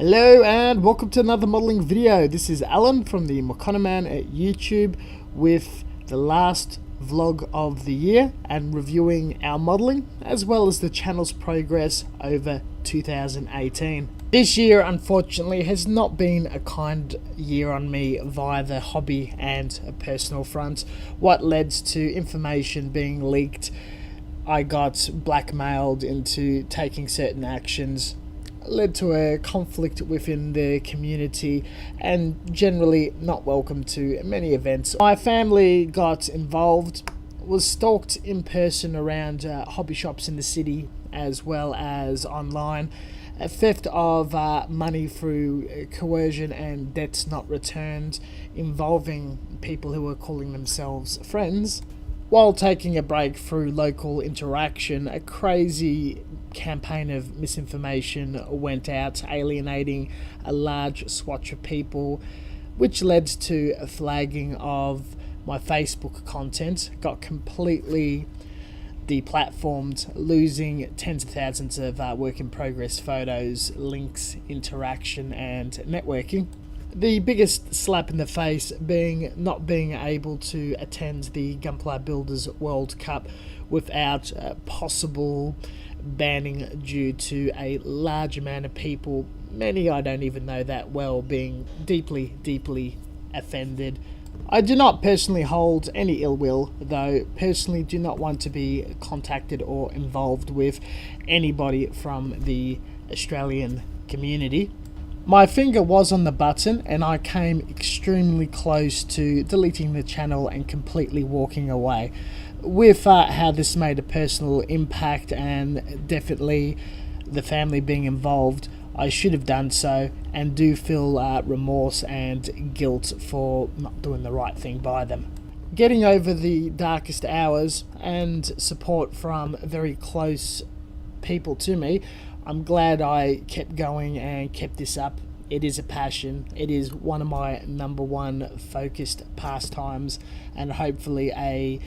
Hello and welcome to another modelling video. This is Alan from the Mokanaman at YouTube with the last vlog of the year and reviewing our modelling as well as the channel's progress over 2018. This year unfortunately has not been a kind year on me via the hobby and a personal front. What led to information being leaked, I got blackmailed into taking certain actions, led to a conflict within the community and generally not welcome to many events. My family got involved, was stalked in person around hobby shops in the city as well as online, a theft of money through coercion and debts not returned involving people who were calling themselves friends. While taking a break through local interaction, a crazy campaign of misinformation went out, alienating a large swatch of people, which led to a flagging of my Facebook content, got completely deplatformed, losing tens of thousands of work in progress photos, links, interaction and networking. The biggest slap in the face being not being able to attend the Gunpla Builders World Cup without possible banning due to a large amount of people, many I don't even know that well, being deeply offended. I do not personally hold any ill will, though personally do not want to be contacted or involved with anybody from the Australian community. My finger was on the button and I came extremely close to deleting the channel and completely walking away. With how this made a personal impact and definitely the family being involved, I should have done so and do feel remorse and guilt for not doing the right thing by them. Getting over the darkest hours and support from very close people to me, I'm glad I kept going and kept this up. It is a passion. It is one of my number one focused pastimes and hopefully a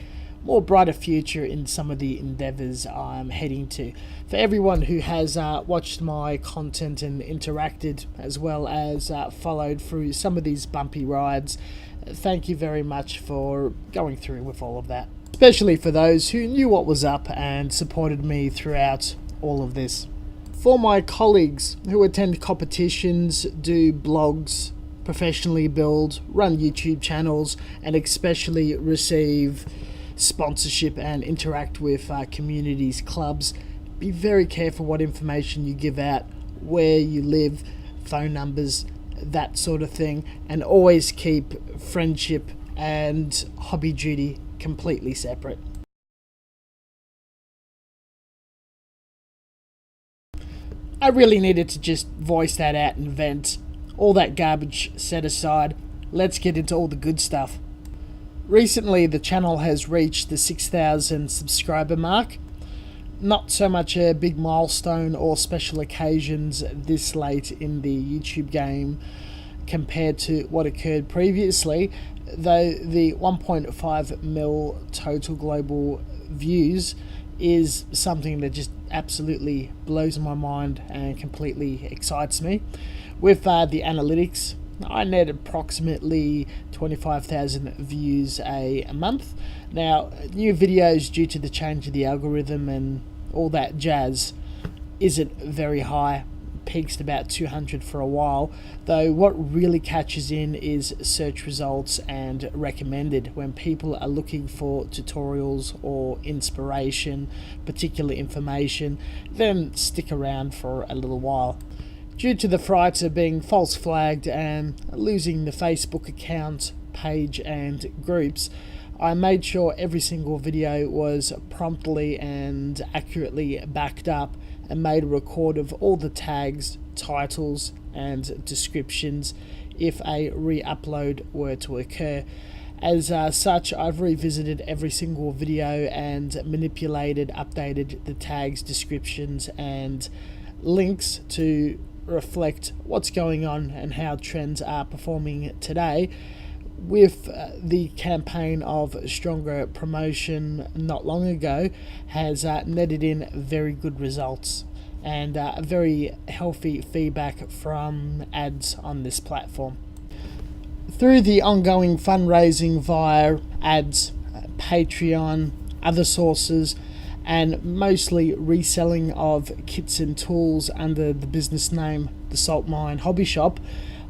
more brighter future in some of the endeavors I'm heading to. For everyone who has watched my content and interacted as well as followed through some of these bumpy rides, thank you very much for going through with all of that. Especially for those who knew what was up and supported me throughout all of this. For my colleagues who attend competitions, do blogs, professionally build, run YouTube channels, and especially receive sponsorship and interact with communities, clubs, be very careful what information you give out, where you live, phone numbers, that sort of thing, and always keep friendship and hobby duty completely separate. I really needed to just voice that out and vent. All that garbage set aside, let's get into all the good stuff. Recently the channel has reached the 6,000 subscriber mark. Not so much a big milestone or special occasions this late in the YouTube game compared to what occurred previously, though the 1.5 mil total global views is something that just absolutely blows my mind and completely excites me. With the analytics, I net approximately 25,000 views a month. Now, new videos due to the change of the algorithm and all that jazz isn't very high, peaks at about 200 for a while, though what really catches in is search results and recommended when people are looking for tutorials or inspiration, particular information, then stick around for a little while. Due to the frights of being false flagged and losing the Facebook account, page and groups, I made sure every single video was promptly and accurately backed up and made a record of all the tags, titles and descriptions if a re-upload were to occur. As such, I've revisited every single video and manipulated, updated the tags, descriptions and links to reflect what's going on and how trends are performing today. With the campaign of stronger promotion not long ago has netted in very good results. and very healthy feedback from ads on this platform. Through the ongoing fundraising via ads, Patreon, other sources, and mostly reselling of kits and tools under the business name The Salt Mine Hobby Shop,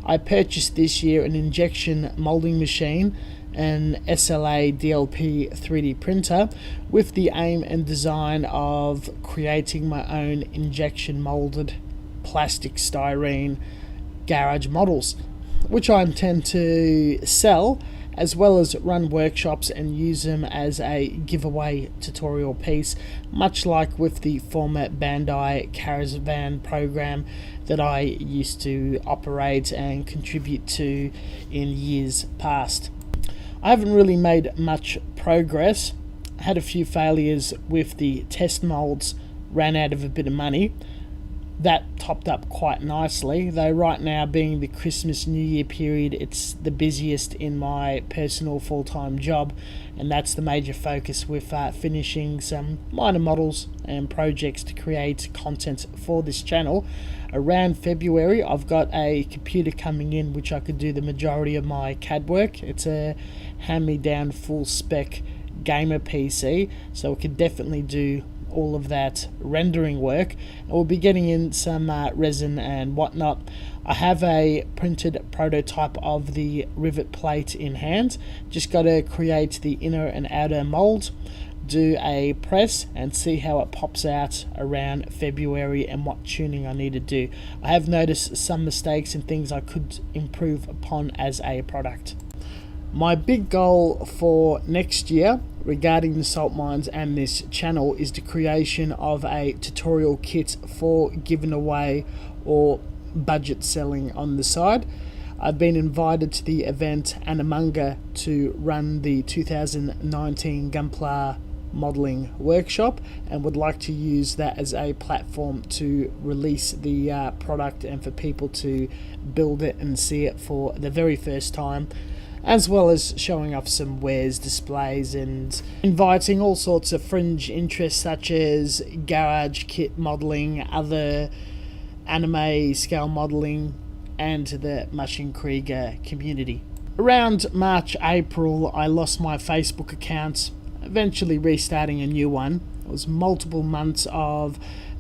I purchased this year an injection molding machine, an SLA DLP 3D printer, with the aim and design of creating my own injection molded plastic styrene garage models, which I intend to sell, as well as run workshops and use them as a giveaway tutorial piece, much like with the former Bandai Caravan program that I used to operate and contribute to in years past. I haven't really made much progress. I had a few failures with the test molds, ran out of a bit of money. That topped up quite nicely, though right now, being the Christmas New Year period, it's the busiest in my personal full-time job, and that's the major focus with finishing some minor models and projects to create content for this channel. Around February, I've got a computer coming in which I could do the majority of my CAD work. It's a hand-me-down full-spec gamer PC, so it could definitely do all of that rendering work. We'll be getting in some resin and whatnot. I have a printed prototype of the rivet plate in hand. Just got to create the inner and outer mold, do a press, and see how it pops out around February and what tuning I need to do. I have noticed some mistakes and things I could improve upon as a product. My big goal for next year regarding the salt mines and this channel is the creation of a tutorial kit for giving away or budget selling on the side. I've been invited to the event Anamanga to run the 2019 Gunpla modeling workshop, and would like to use that as a platform to release the product and for people to build it and see it for the very first time, as well as showing off some wares, displays, and inviting all sorts of fringe interests such as garage kit modelling, other anime scale modelling, and the Ma.K Krieger community. Around March, April, I lost my Facebook account, eventually restarting a new one. It was multiple months of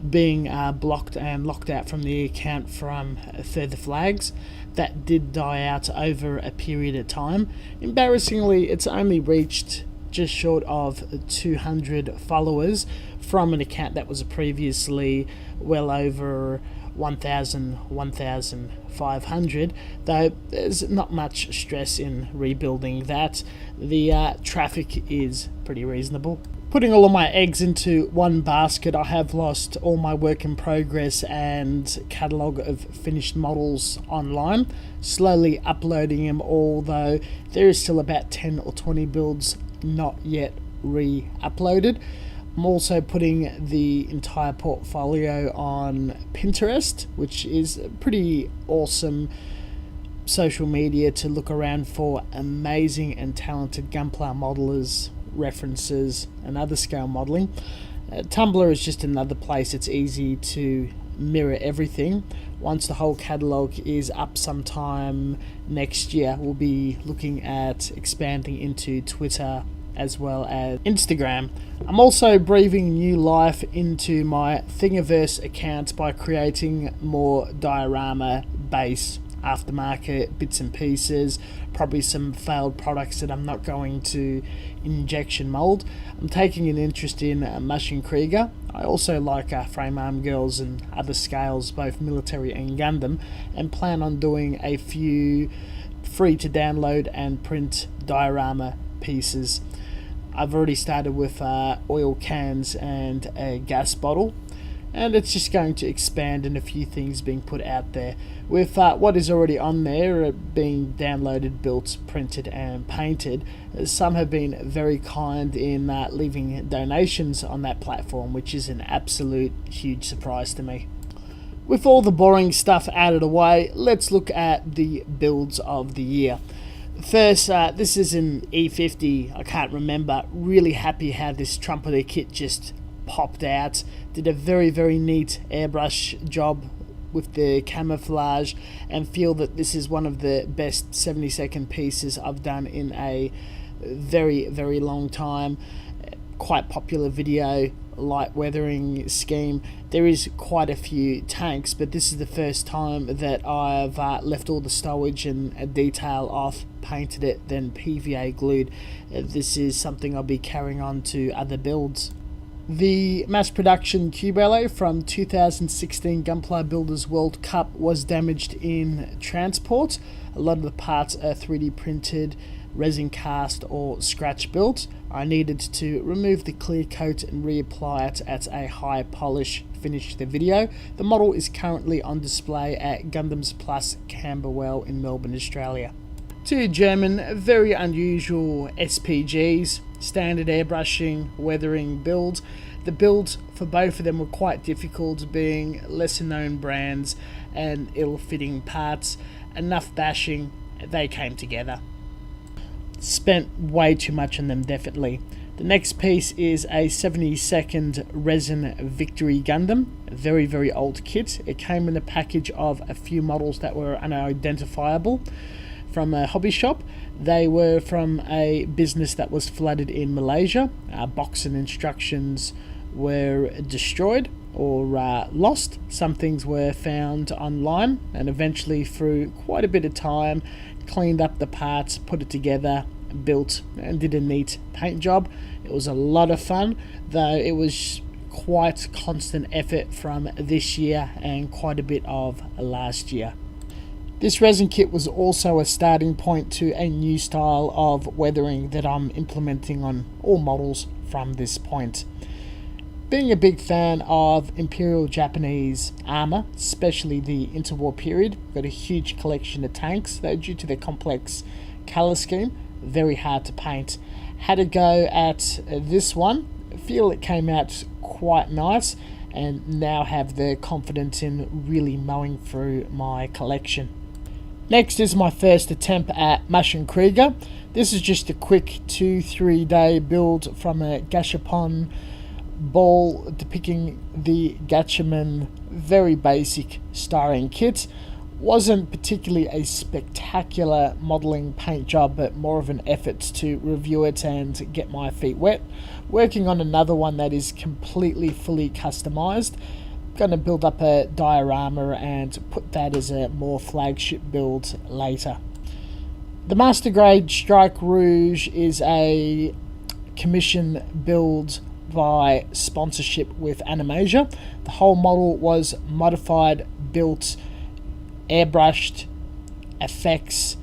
being blocked and locked out from the account from further flags. That did die out over a period of time. Embarrassingly, it's only reached just short of 200 followers from an account that was previously well over 1,500, though there's not much stress in rebuilding that. The traffic is pretty reasonable. Putting all of my eggs into one basket, I have lost all my work in progress and catalogue of finished models online, slowly uploading them all, though there is still about 10 or 20 builds not yet re-uploaded. I'm also putting the entire portfolio on Pinterest, which is a pretty awesome social media to look around for amazing and talented Gunpla modelers, references, and other scale modeling. Tumblr is just another place it's easy to mirror everything. Once the whole catalogue is up sometime next year, we'll be looking at expanding into Twitter as well as Instagram. I'm also breathing new life into my Thingiverse account by creating more diorama base aftermarket bits and pieces, probably some failed products that I'm not going to injection mold. I'm taking an interest in Ma.K Krieger. I also like frame arm girls and other scales, both military and Gundam, and plan on doing a few free to download and print diorama pieces. I've already started with oil cans and a gas bottle, and it's just going to expand and a few things being put out there. With what is already on there being downloaded, built, printed and painted, some have been very kind in leaving donations on that platform, which is an absolute huge surprise to me. With all the boring stuff out of the way, let's look at the builds of the year. First, this is an E50, I can't remember. Really happy how this trumpeter kit just popped out. Did a very neat airbrush job with the camouflage, and feel that this is one of the best 70-second pieces I've done in a very long time. Quite popular video, light weathering scheme. There is quite a few tanks, but this is the first time that I've left all the stowage and detail off, painted it, then PVA glued. This is something I'll be carrying on to other builds. The mass production Cubello from 2016 Gunpla Builders World Cup was damaged in transport. A lot of the parts are 3D printed, resin cast or scratch built. I needed to remove the clear coat and reapply it at a high polish finish the video. The model is currently on display at Gundams Plus Camberwell in Melbourne, Australia. Two German, very unusual SPGs, standard airbrushing, weathering builds. The builds for both of them were quite difficult, being lesser known brands and ill-fitting parts. Enough bashing, they came together. Spent way too much on them, definitely. The next piece is a 70-second Resin Victory Gundam, a very old kit. It came in a package of a few models that were unidentifiable from a hobby shop. They were from a business that was flooded in Malaysia. Box and instructions were destroyed or lost. Some things were found online, and eventually through quite a bit of time cleaned up the parts, put it together, built and did a neat paint job. It was a lot of fun, though it was quite constant effort from this year and quite a bit of last year. This resin kit was also a starting point to a new style of weathering that I'm implementing on all models from this point. Being a big fan of Imperial Japanese armour, especially the interwar period, got a huge collection of tanks, though due to their complex colour scheme, very hard to paint. Had a go at this one, I feel it came out quite nice, and now have the confidence in really mowing through my collection. Next is my first attempt at Ma.K Krieger. This is just a quick 2-3 day build from a Gashapon ball depicting the Gatchaman, very basic styling kit. Wasn't particularly a spectacular modelling paint job, but more of an effort to review it and get my feet wet. Working on another one that is completely fully customised. Going to build up a diorama and put that as a more flagship build later. The Master Grade Strike Rouge is a commission build by sponsorship with Animasia. The whole model was modified, built, airbrushed, effects,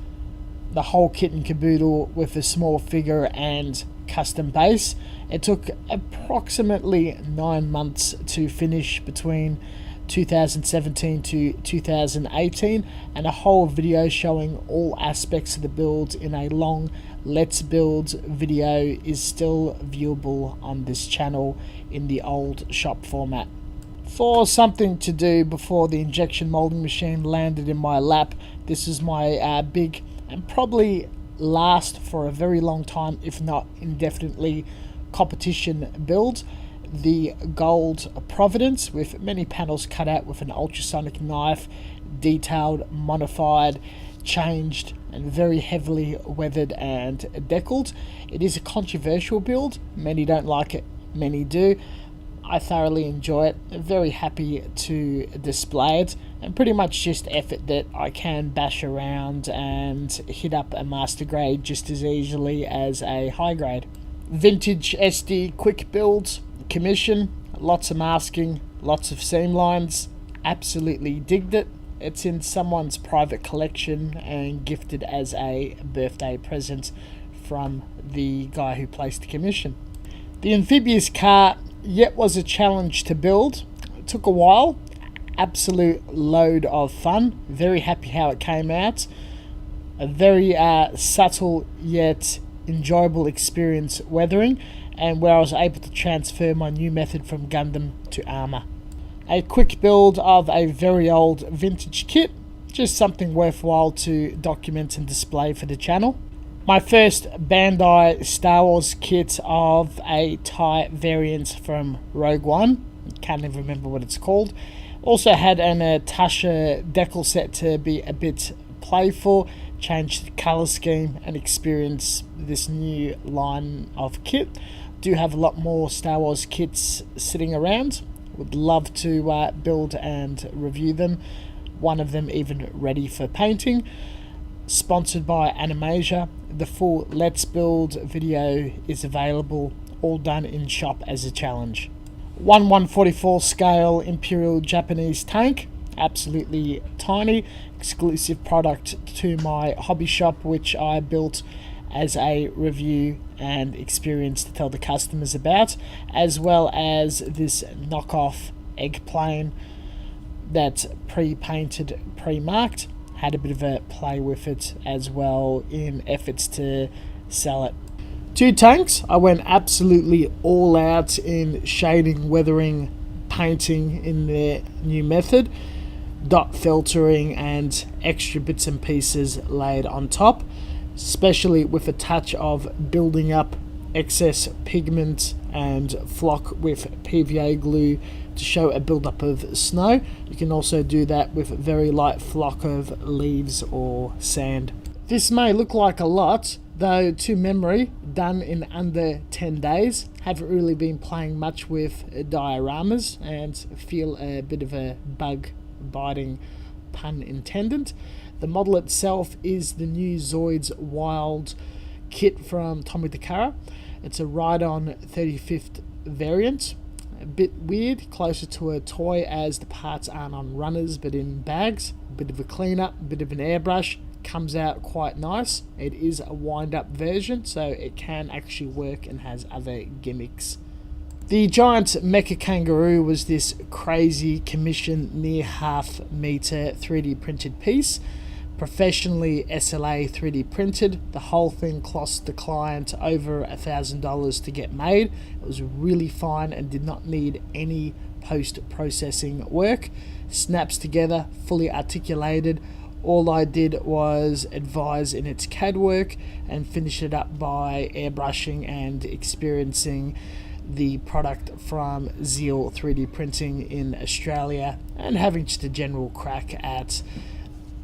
the whole kit and caboodle with a small figure and custom base. It took approximately 9 months to finish between 2017 to 2018, and a whole video showing all aspects of the build in a long Let's Build video is still viewable on this channel in the old shop format. For something to do before the injection molding machine landed in my lap, this is my big and probably last for a very long time, if not indefinitely, competition build. The Gold Providence, with many panels cut out with an ultrasonic knife, detailed, modified, changed and very heavily weathered and deckled. It is a controversial build. Many don't like it, many do. I thoroughly enjoy it, very happy to display it, and pretty much just effort that I can bash around and hit up a master grade just as easily as a high grade. Vintage SD quick build, commission, lots of masking, lots of seam lines, absolutely digged it. It's in someone's private collection and gifted as a birthday present from the guy who placed the commission. The amphibious car yet was a challenge to build. It took a while, absolute load of fun, very happy how it came out. A very subtle yet enjoyable experience weathering, and where I was able to transfer my new method from Gundam to armour. A quick build of a very old vintage kit, just something worthwhile to document and display for the channel. My first Bandai Star Wars kit of a TIE variant from Rogue One. Can't even remember what it's called. Also had an Tasha decal set to be a bit playful, change the colour scheme and experience this new line of kit. Do have a lot more Star Wars kits sitting around. Would love to build and review them. One of them even ready for painting. Sponsored by Animasia. The full Let's Build video is available, all done in shop as a challenge. 1/144 scale Imperial Japanese tank, absolutely tiny, exclusive product to my hobby shop, which I built as a review and experience to tell the customers about, as well as this knockoff egg plane that's pre-painted, pre-marked. Had a bit of a play with it as well in efforts to sell it. 2 tanks, I went absolutely all out in shading, weathering, painting in the new method, dot filtering and extra bits and pieces laid on top, especially with a touch of building up excess pigment and flock with PVA glue to show a build-up of snow. You can also do that with a very light flock of leaves or sand. This may look like a lot, though to memory, done in under 10 days. Haven't really been playing much with dioramas and feel a bit of a bug biting, pun intended. The model itself is the new Zoids Wild kit from Tommy Takara. It's a ride-on 35th variant. A bit weird, closer to a toy as the parts aren't on runners but in bags. A bit of a cleanup, a bit of an airbrush. Comes out quite nice. It is a wind-up version, so it can actually work and has other gimmicks. The giant Mecha Kangaroo was this crazy commission near half-meter 3D printed piece. Professionally SLA 3D printed. The whole thing cost the client over $1,000 to get made. It was really fine and did not need any post-processing work. Snaps together, fully articulated. All I did was advise in its CAD work and finish it up by airbrushing and experiencing the product from Zeal 3D printing in Australia and having just a general crack at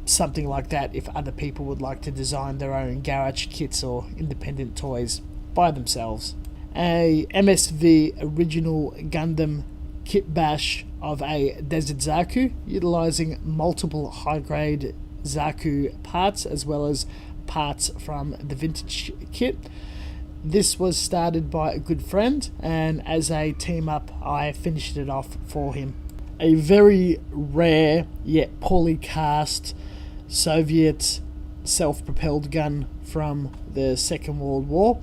something like that if other people would like to design their own garage kits or independent toys by themselves. A MSV original Gundam kit bash of a Desert Zaku, utilizing multiple high-grade Zaku parts as well as parts from the vintage kit. This was started by a good friend, and as a team up I finished it off for him. A very rare yet poorly cast Soviet self-propelled gun from the Second World War.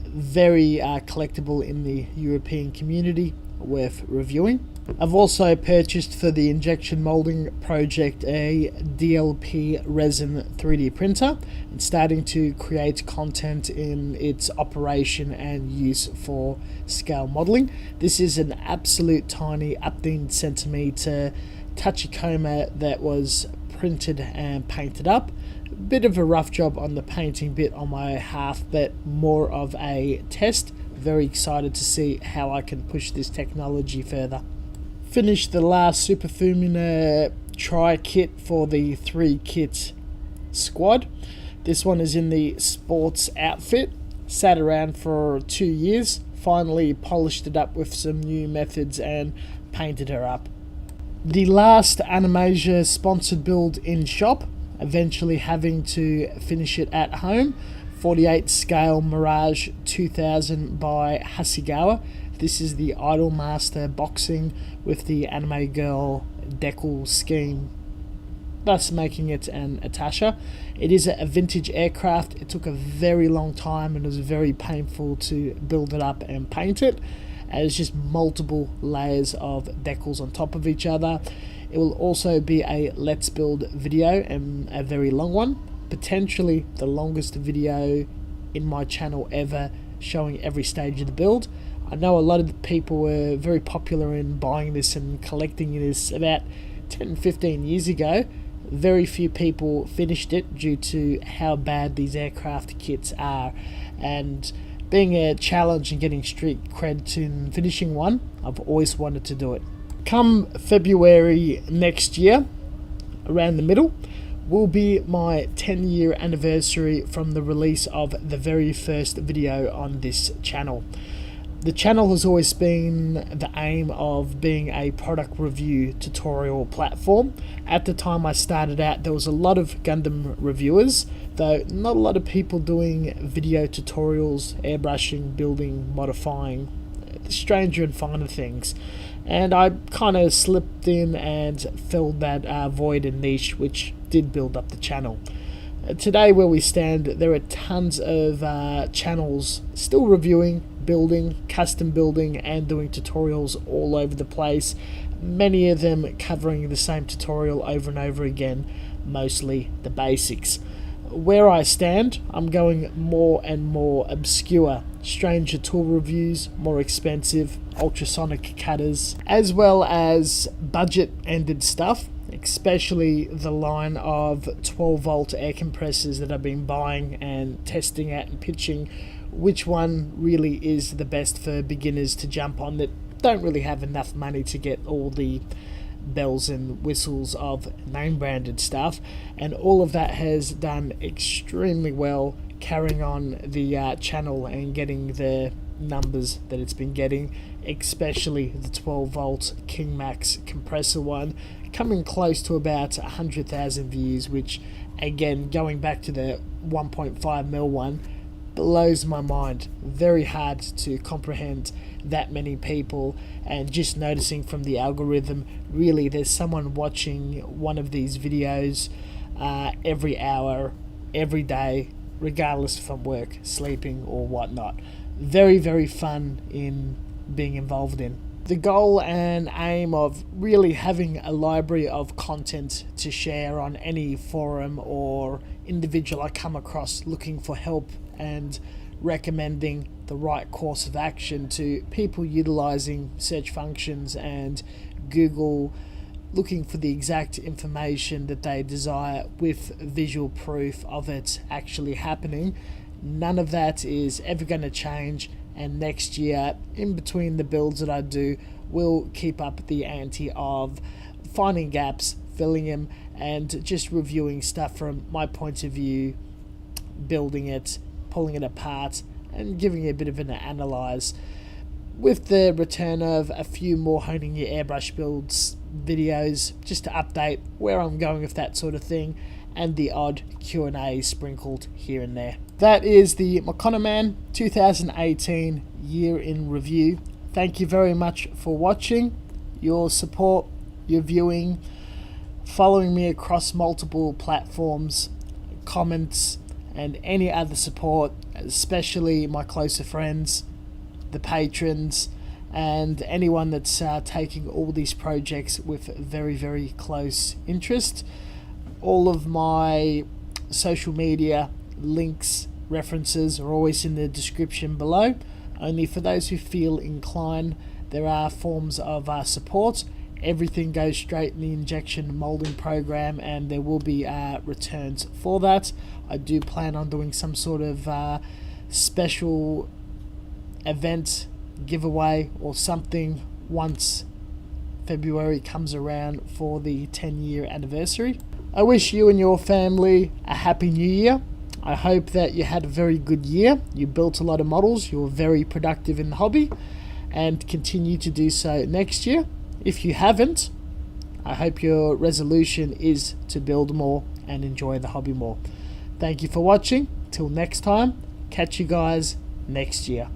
Very collectible in the European community, worth reviewing. I've also purchased for the injection molding project a DLP Resin 3D printer and starting to create content in its operation and use for scale modeling. This is an absolute tiny 18 centimeter Tachikoma that was printed and painted up. A bit of a rough job on the painting bit on my half, but more of a test. Very excited to see how I can push this technology further. Finished the last Super Fumina Tri kit for the 3 kit squad. This one is in the sports outfit. Sat around for 2 years. Finally polished it up with some new methods and painted her up. The last Animasia sponsored build in shop, eventually having to finish it at home. 48 scale Mirage 2000 by Hasagawa. This is the Idolmaster boxing with the anime girl decal scheme, thus making it an Atasha. It is a vintage aircraft. It took a very long time and it was very painful to build it up and paint it. It's just multiple layers of decals on top of each other. It will also be a Let's Build video, and a very long one. Potentially the longest video in my channel ever, showing every stage of the build. I know a lot of the people were very popular in buying this and collecting this about 10-15 years ago. very few people finished it due to how bad these aircraft kits are, and being a challenge and getting street cred in finishing one, I've always wanted to do it. Come February next year, around the middle, will be my 10-year anniversary from the release of the very first video on this channel. The channel has always been the aim of being a product review tutorial platform. At the time I started out, there was a lot of Gundam reviewers, though not a lot of people doing video tutorials, airbrushing, building, modifying, the stranger and finer things. And I kind of slipped in and filled that void and niche, which did build up the channel. Today where we stand, there are tons of channels still reviewing, building, custom building, and doing tutorials all over the place. Many of them covering the same tutorial over and over again, mostly the basics. Where I stand, I'm going more and more obscure. Stranger tool reviews, more expensive, ultrasonic cutters, as well as budget-ended stuff, especially the line of 12-volt air compressors that I've been buying and testing out and pitching which one really is the best for beginners to jump on that don't really have enough money to get all the bells and whistles of name-branded stuff. And all of that has done extremely well, carrying on the channel and getting the numbers that it's been getting, especially the 12-volt King Max compressor one, coming close to about 100,000 views, which again, going back to the 1.5mm one, blows my mind. Very hard to comprehend that many people, and just noticing from the algorithm, really there's someone watching one of these videos every hour, every day, regardless from work, sleeping or whatnot. Very, very fun in being involved in. The goal and aim of really having a library of content to share on any forum or individual I come across looking for help and recommending the right course of action to people utilizing search functions and Google, looking for the exact information that they desire with visual proof of it actually happening. None of that is ever going to change, and next year, in between the builds that I do, we'll keep up the ante of finding gaps, filling them, and just reviewing stuff from my point of view, building it, pulling it apart, and giving it a bit of an analyze, with the return of a few more honing your airbrush builds videos just to update where I'm going with that sort of thing, and the odd Q&A sprinkled here and there. That is the Mokanaman 2018 year in review. Thank you very much for watching, your support, your viewing, following me across multiple platforms, comments, and any other support, especially my closer friends, the patrons, and anyone that's taking all these projects with very, very close interest. All of my social media links, references are always in the description below. Only for those who feel inclined, there are forms of support. Everything goes straight in the injection molding program, and there will be returns for that. I do plan on doing some sort of special event, giveaway or something once February comes around for the 10-year anniversary. I wish you and your family a happy new year. I hope that you had a very good year. You built a lot of models, you were very productive in the hobby, and continue to do so next year. If you haven't, I hope your resolution is to build more and enjoy the hobby more. Thank you for watching. Till next time, catch you guys next year.